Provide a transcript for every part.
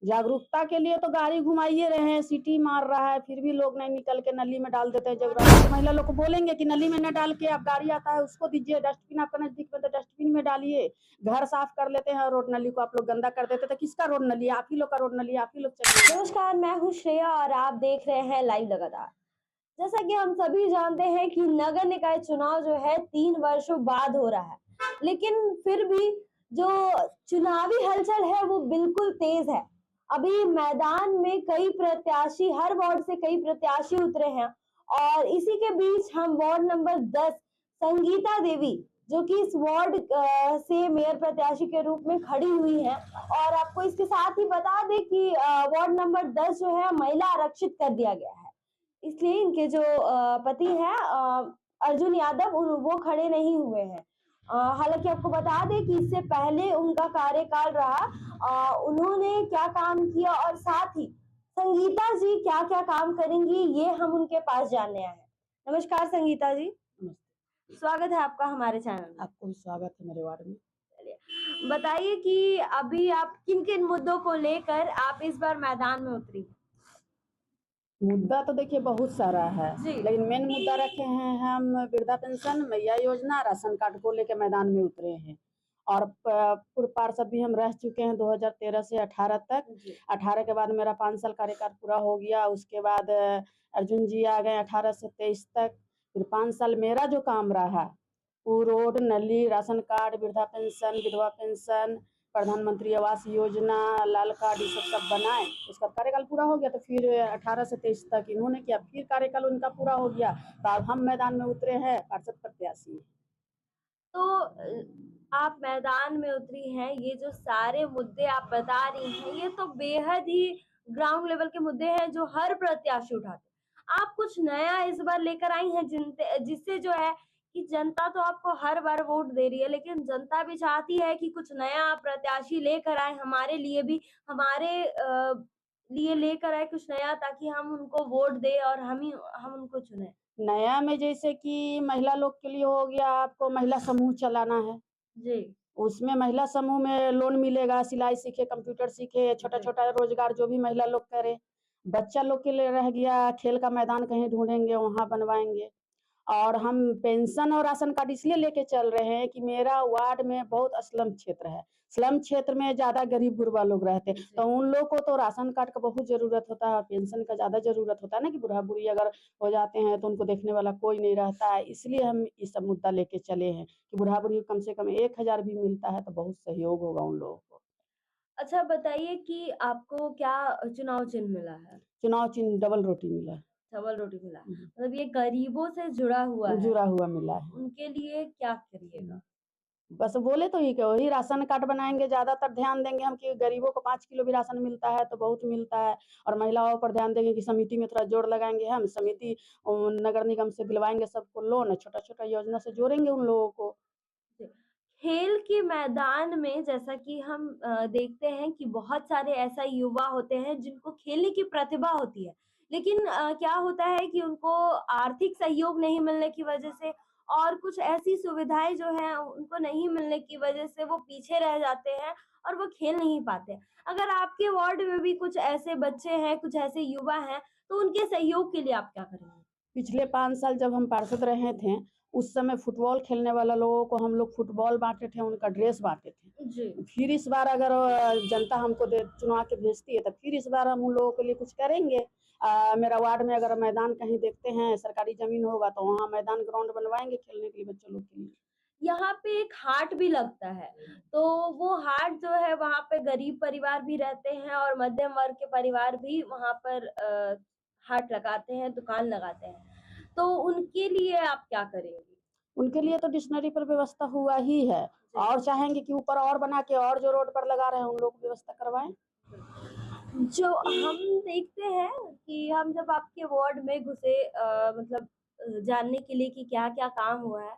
जागरूकता के लिए तो गाड़ी घुमाइए रहे हैं, सीटी मार रहा है, फिर भी लोग नहीं निकल के नली में डाल देते हैं। जब रात को महिला लोग को बोलेंगे कि नली में न डाल के आप गाड़ी आता है उसको दीजिए, डस्टबिन आपका नजदीक में तो डस्टबिन में डालिए। घर साफ कर लेते हैं, रोड नली को आप लोग गंदा कर देते, तो किसका रोड नली है? आप ही लोग का रोड नली है, आप ही लोग चलिए। नमस्कार, मैं हूँ श्रेया और आप देख रहे हैं लाइव लगातार। जैसा कि हम सभी जानते हैं कि नगर निकाय चुनाव जो है 3 वर्षों बाद हो रहा है, लेकिन फिर भी जो चुनावी हलचल है वो बिल्कुल तेज है। अभी मैदान में कई प्रत्याशी, हर वार्ड से कई प्रत्याशी उतरे हैं और इसी के बीच हम वार्ड नंबर 10 संगीता देवी, जो कि इस वार्ड से मेयर प्रत्याशी के रूप में खड़ी हुई है, और आपको इसके साथ ही बता दें कि वार्ड नंबर 10 जो है महिला आरक्षित कर दिया गया है, इसलिए इनके जो पति हैं अर्जुन यादव, वो खड़े नहीं हुए हैं। हालांकि आपको बता दें कि इससे पहले उनका कार्यकाल रहा, उन्होंने क्या काम किया और साथ ही संगीता जी क्या क्या काम करेंगी ये हम उनके पास जानने आए हैं। नमस्कार संगीता जी, स्वागत है आपका हमारे चैनल में। आपको भी स्वागत है मेरे वार्ड में। चलिए, बताइए कि अभी आप किन किन मुद्दों को लेकर आप इस बार मैदान में उतरी? मुद्दा तो देखिए बहुत सारा है, जी। लेकिन मेन मुद्दा रखे हैं हम वृद्धा पेंशन, मैया योजना, राशन कार्ड को लेकर मैदान में उतरे हैं। और पूर्व पार्षद भी हम रह चुके हैं 2013 से 18 तक। 18 के बाद मेरा 5 साल कार्यकाल पूरा हो गया। उसके बाद अर्जुन जी आ गए 18 से 23 तक। फिर 5 साल मेरा जो काम रहा, वो रोड, नली, राशन कार्ड, वृद्धा पेंशन, विधवा पेंशन, प्रधानमंत्री आवास योजना, लाल कार्ड, ये सब बनाए। उसका कार्यकाल पूरा हो गया तो फिर 18 से 23 तक इन्होंने किया, फिर कार्यकाल उनका पूरा हो गया तो अब हम मैदान में उतरे हैं पार्षद प्रत्याशी। तो आप मैदान में उतरी हैं, ये जो सारे मुद्दे आप बता रही हैं, ये तो बेहद ही ग्राउंड लेवल के मुद्दे हैं जो हर प्रत्याशी उठाते हैं। आप कुछ नया इस बार लेकर आई हैं जिससे जो है कि जनता तो आपको हर बार वोट दे रही है, लेकिन जनता भी चाहती है कि कुछ नया प्रत्याशी लेकर आए, हमारे लिए भी, हमारे लिए लेकर आए कुछ नया, ताकि हम उनको वोट दें और हम उनको चुने। नया में जैसे कि महिला लोग के लिए हो गया, आपको महिला समूह चलाना है। जी। उसमें महिला समूह में लोन मिलेगा, सिलाई सीखे, कंप्यूटर सीखे, छोटा-छोटा रोजगार जो भी महिला लोग करे। बच्चा लोग के लिए रह गया, खेल का मैदान कहीं ढूँढेंगे, वहाँ बनवाएँगे। और हम पेंशन और राशन कार्ड इसलिए लेके चल रहे हैं कि मेरा वार्ड में बहुत स्लम क्षेत्र है। स्लम क्षेत्र में ज़्यादा गरीब-गुरबा लोग रहते हैं, तो उन लोग को तो राशन कार्ड का बहुत ज़रूरत होता है और पेंशन का ज़्यादा ज़रूरत होता है ना, कि बूढ़ा-बूढ़ी अगर हो जाते हैं तो उनको देखने वाला कोई नहीं रहता है। इसलिए हम ये सब मुद्दा लेके चले हैं कि बूढ़ा-बूढ़ी को कम से कम 1000 भी मिलता है तो बहुत सहयोग होगा उन लोगों को। अच्छा, बताइए कि आपको क्या चुनाव चिन्ह मिला है? चुनाव चिन्ह डबल रोटी मिला है। डबल रोटी मिला है। मतलब ये गरीबों से जुड़ा हुआ है, जुड़ा हुआ मिला है। उनके लिए क्या करिएगा? बस बोले तो ही क्या, वही राशन कार्ड बनाएँगे, ज़्यादातर ध्यान देंगे हम कि गरीबों को 5 किलो भी राशन मिलता है तो बहुत मिलता है। और महिलाओं पर ध्यान देंगे कि समिति में थोड़ा जोड़ लगाएँगे हम, समिति नगर निगम से दिलवाएँगे सबको लोन, छोटा-छोटा योजना से जोड़ेंगे उन लोगों को। जी। खेल के मैदान में जैसा कि हम देखते हैं कि बहुत सारे ऐसा युवा होते हैं जिनको खेलने की प्रतिभा होती है, लेकिन क्या होता है कि उनको आर्थिक सहयोग नहीं मिलने की वजह से और कुछ ऐसी सुविधाएं जो हैं उनको नहीं मिलने की वजह से वो पीछे रह जाते हैं और वो खेल नहीं पाते। अगर आपके वार्ड में भी कुछ ऐसे बच्चे हैं, कुछ ऐसे युवा हैं, तो उनके सहयोग के लिए आप क्या करेंगे? पिछले 5 साल जब हम पार्षद रहे थे, उस समय फुटबॉल खेलने वाला लोगों को हम लोग फुटबॉल बाँटे थे, उनका ड्रेस बाँटे थे। जी। फिर इस बार अगर जनता हमको दे चुना के भेजती है, तो फिर इस बार हम उन लोगों के लिए कुछ करेंगे। मेरा वार्ड में अगर मैदान कहीं देखते हैं, सरकारी ज़मीन होगा तो वहाँ मैदान ग्राउंड बनवाएँगे खेलने के लिए बच्चे लोग के लिए। यहाँ पे एक हाट भी लगता है, तो वो हाट जो है वहाँ पे गरीब परिवार भी रहते हैं और मध्यम वर्ग के परिवार भी वहाँ पर हाट लगाते हैं, दुकान लगाते हैं। तो उनके लिए आप क्या करेंगी? उनके लिए तो डिक्शनरी पर व्यवस्था हुआ ही है, और चाहेंगे कि ऊपर और बना के और जो रोड पर लगा रहे हैं, उन लोग को व्यवस्था करवाएँ। जो हम देखते हैं कि हम जब आपके वार्ड में घुसे, मतलब जानने के लिए कि क्या-क्या काम हुआ है,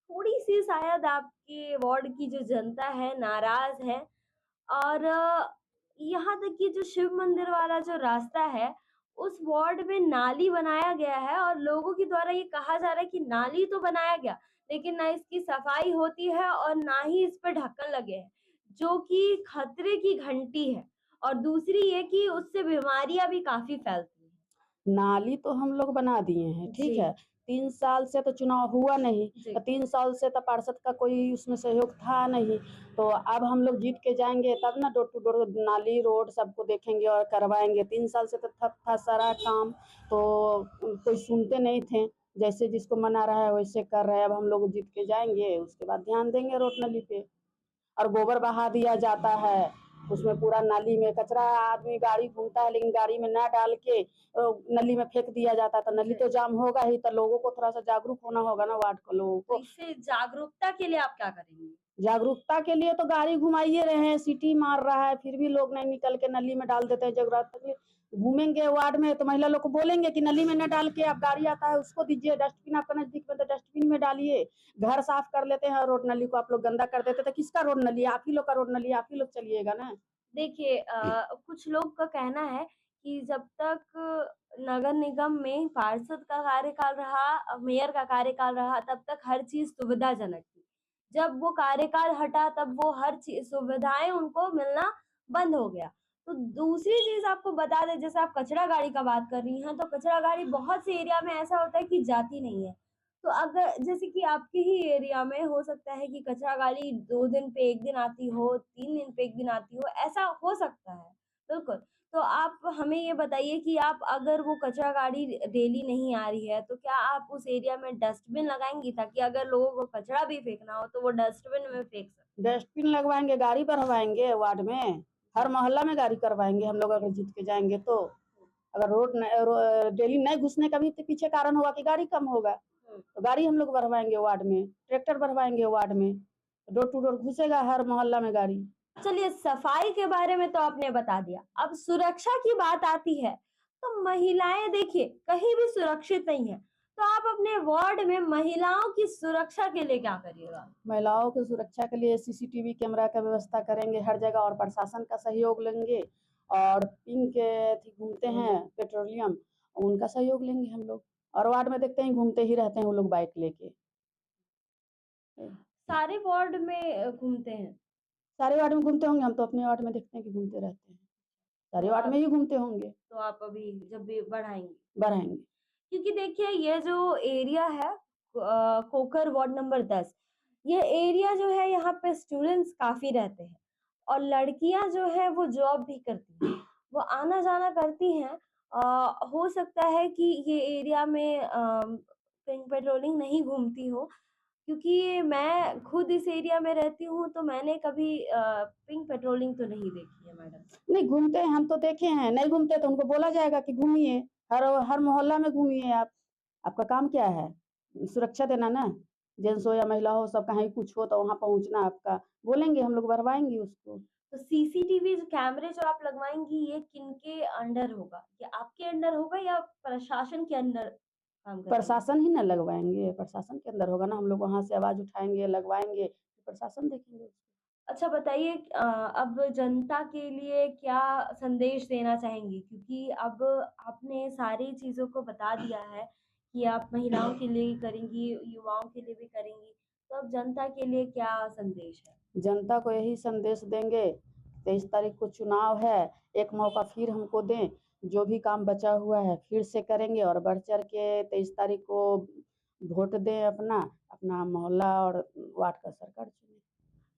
थोड़ी-सी शायद आपके वार्ड की जो जनता है नाराज़ है। और यहाँ तक कि जो शिव मंदिर वाला जो रास्ता है, उस वार्ड में नाली बनाया गया है और लोगों के द्वारा ये कहा जा रहा है कि नाली तो बनाया गया, लेकिन ना इसकी सफाई होती है और ना ही इस पे ढक्कन लगे हैं, जो कि खतरे की घंटी है। और दूसरी ये कि उससे बीमारियां भी काफी फैलती हैं। नाली तो हम लोग बना दिए हैं, ठीक जी। है। 3 साल से तो चुनाव हुआ नहीं, जी। तो 3 साल से तो पार्षद का कोई उसमें सहयोग था नहीं। तो अब हम लोग जीत के जाएँगे तब ना डोर टू डोर नाली, रोड सबको देखेंगे और करवाएँगे। 3 साल से तो ठप था सारा काम, तो कोई सुनते नहीं थे। जैसे जिसको मना रहा है वैसे कर रहे हैं। अब हम लोग जीत के जाएँगे, उसके बाद ध्यान देंगे रोड नाली पे। और गोबर बहा दिया जाता है, उसमें पूरा नाली में कचरा आदमी गाड़ी घूमता है लेकिन गाड़ी में ना डाल के नली में फेंक दिया जाता है, तो नली तो जाम होगा ही। तो लोगों को थोड़ा सा जागरूक होना होगा ना, वार्ड के लोगों तो को। इससे जागरूकता के लिए आप क्या करेंगे? जागरूकता के लिए तो गाड़ी घुमाइए रहे हैं, सीटी मार रहा है, फिर भी लोग नहीं निकल के नली में डाल देते हैं। जागरूकता के लिए घूमेंगे वार्ड में तो महिला लोग को बोलेंगे कि नली में न डाल के आप गाड़ी आता है उसको दीजिए, डस्टबिन आपका नजदीक में तो डस्टबिन में डालिए। घर साफ कर लेते हैं, रोड नली को आप लोग गंदा कर देते, तो किसका रोड नली है? आप ही लोग का रोड नली है, आप ही लोग चलिएगा ना। देखिए कुछ लोग का कहना है कि जब तक नगर निगम में पार्षद का कार्यकाल रहा, मेयर का कार्यकाल रहा, तब तक हर चीज़ सुविधाजनक थी। जब वो कार्यकाल हटा तब वो हर चीज़ सुविधाएँ उनको मिलना बंद हो गया। तो दूसरी चीज़ आपको बता दें, जैसे आप कचरा गाड़ी का बात कर रही हैं, तो कचरा गाड़ी बहुत से एरिया में ऐसा होता है कि जाती नहीं है। तो अगर जैसे कि आपके ही एरिया में हो सकता है कि कचरा गाड़ी 2 दिन पे 1 दिन आती हो, 3 दिन पे 1 दिन आती हो, ऐसा हो सकता है। बिल्कुल, तो आप हमें ये बताइए कि आप अगर वो कचरा गाड़ी डेली नहीं आ रही है, तो क्या आप उस एरिया में डस्टबिन लगाएँगी ताकि अगर लोगों को कचरा भी फेंकना हो, तो वो डस्टबिन में फेंक सकें? डस्टबिन लगवाएंगे, गाड़ी बढ़वाएंगे वार्ड में, हर मोहल्ला में गाड़ी करवाएंगे हम लोग अगर जीत के जाएंगे तो। अगर डेली नहीं घुसने का भी तो पीछे कारण होगा कि गाड़ी कम होगा, हुँ। तो गाड़ी हम लोग बढ़वाएंगे वार्ड में, ट्रैक्टर बढ़वाएंगे वार्ड में, डोर टू डोर घुसेगा हर मोहल्ला में गाड़ी। चलिए सफाई के बारे में तो आपने बता दिया। अब सुरक्षा की बात आती है, तो महिलाएँ देखिए कहीं भी सुरक्षित नहीं है। तो आप अपने वार्ड में महिलाओं की सुरक्षा के लिए क्या करिएगा? महिलाओं की सुरक्षा के लिए सीसीटीवी कैमरा का व्यवस्था करेंगे हर जगह और प्रशासन का सहयोग लेंगे। और पिंक के अथी घूमते हैं पेट्रोलियम, उनका सहयोग लेंगे हम लोग। और वार्ड में देखते हैं घूमते ही रहते हैं वो लोग बाइक लेके। सारे वार्ड में घूमते हैं। सारे वार्ड में घूमते होंगे, हम तो अपने वार्ड में देखते हैं कि घूमते रहते हैं। तो सारे वार्ड में आप ही घूमते होंगे। तो आप अभी जब भी बढ़ाएँगे? बढ़ाएंगे। क्योंकि देखिए ये जो एरिया है कोकर वार्ड नंबर 10, ये एरिया जो है यहाँ पे स्टूडेंट्स काफ़ी रहते हैं और लड़कियाँ जो है वो जॉब भी करती हैं। वो आना-जाना करती हैं। हो सकता है कि ये एरिया में पिंक पेट्रोलिंग नहीं घूमती हो, क्योंकि मैं खुद इस एरिया में रहती हूँ तो मैंने कभी पिंक पेट्रोलिंग तो नहीं देखी है मैडम। नहीं घूमते हैं, हम तो देखे हैं। नहीं घूमते तो उनको बोला जाएगा कि घूमिए, हर हर मोहल्ला में घूमिए आप। आपका काम क्या है? सुरक्षा देना ना। जेंट्स हो या महिला हो, सब कहीं कुछ हो तो वहाँ पहुँचना आपका। बोलेंगे हम लोग भरवाएँगे उसको। तो सीसीटीवी जो कैमरे जो आप लगवाएँगी ये किनके अंडर होगा? ये आपके अंडर होगा या प्रशासन के अंडर काम करेंगे? प्रशासन ही ना लगवाएँगे, प्रशासन के अंदर होगा ना। हम लोग वहाँ से आवाज़ उठाएँगे, लगवाएँगे, प्रशासन देखेंगे उसको। अच्छा बताइए अब जनता के लिए क्या संदेश देना चाहेंगी? क्योंकि अब आपने सारी चीज़ों को बता दिया है कि आप महिलाओं के लिए करेंगी, युवाओं के लिए भी करेंगी। तो अब जनता के लिए क्या संदेश है? जनता को यही संदेश देंगे, 23 तारीख को चुनाव है, एक मौका फिर हमको दें, जो भी काम बचा हुआ है फिर से करेंगे और बढ़-चढ़ के 23 तारीख को वोट दें अपना, अपना मोहल्ला और वार्ड का सरकार चुनें।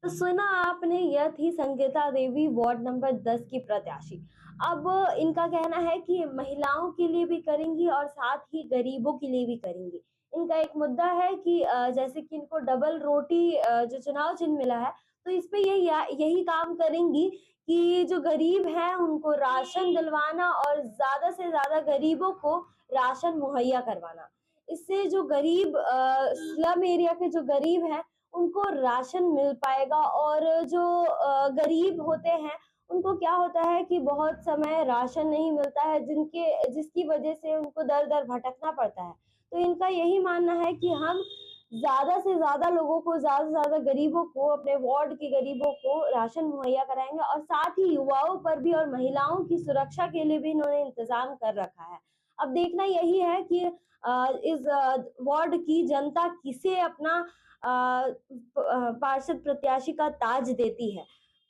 तो सुना आपने, यह थी संगीता देवी वार्ड नंबर 10 की प्रत्याशी। अब इनका कहना है कि महिलाओं के लिए भी करेंगी और साथ ही गरीबों के लिए भी करेंगी। इनका एक मुद्दा है कि जैसे कि इनको डबल रोटी जो चुनाव चिन्ह मिला है, तो इस पे यही काम करेंगी कि जो गरीब हैं उनको राशन दिलवाना और ज़्यादा से ज़्यादा गरीबों को राशन मुहैया करवाना। इससे जो गरीब स्लम एरिया के जो गरीब हैं उनको राशन मिल पाएगा और जो गरीब होते हैं, उनको क्या होता है कि बहुत समय राशन नहीं मिलता है जिसकी वजह से उनको दर-दर भटकना पड़ता है। तो इनका यही मानना है कि हम ज़्यादा से ज़्यादा लोगों को, ज़्यादा से ज़्यादा गरीबों को, अपने वार्ड के गरीबों को राशन मुहैया कराएँगे और साथ ही युवाओं पर भी और महिलाओं की सुरक्षा के लिए भी इन्होंने इंतज़ाम कर रखा है। अब देखना यही है कि इस वार्ड की जनता किसे अपना पार्षद प्रत्याशी का ताज देती है।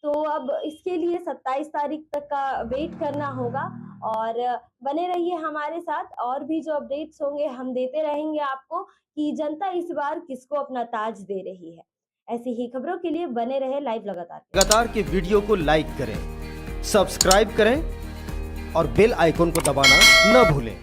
तो अब इसके लिए 27 तारीख तक का वेट करना होगा और बने रहिए हमारे साथ। और भी जो अपडेट्स होंगे हम देते रहेंगे आपको कि जनता इस बार किसको अपना ताज दे रही है। ऐसी ही खबरों के लिए बने रहे लाइव लगातार के वीडियो को लाइक करें, सब्सक्राइब करें और बेल आइकन को दबाना न भूलें।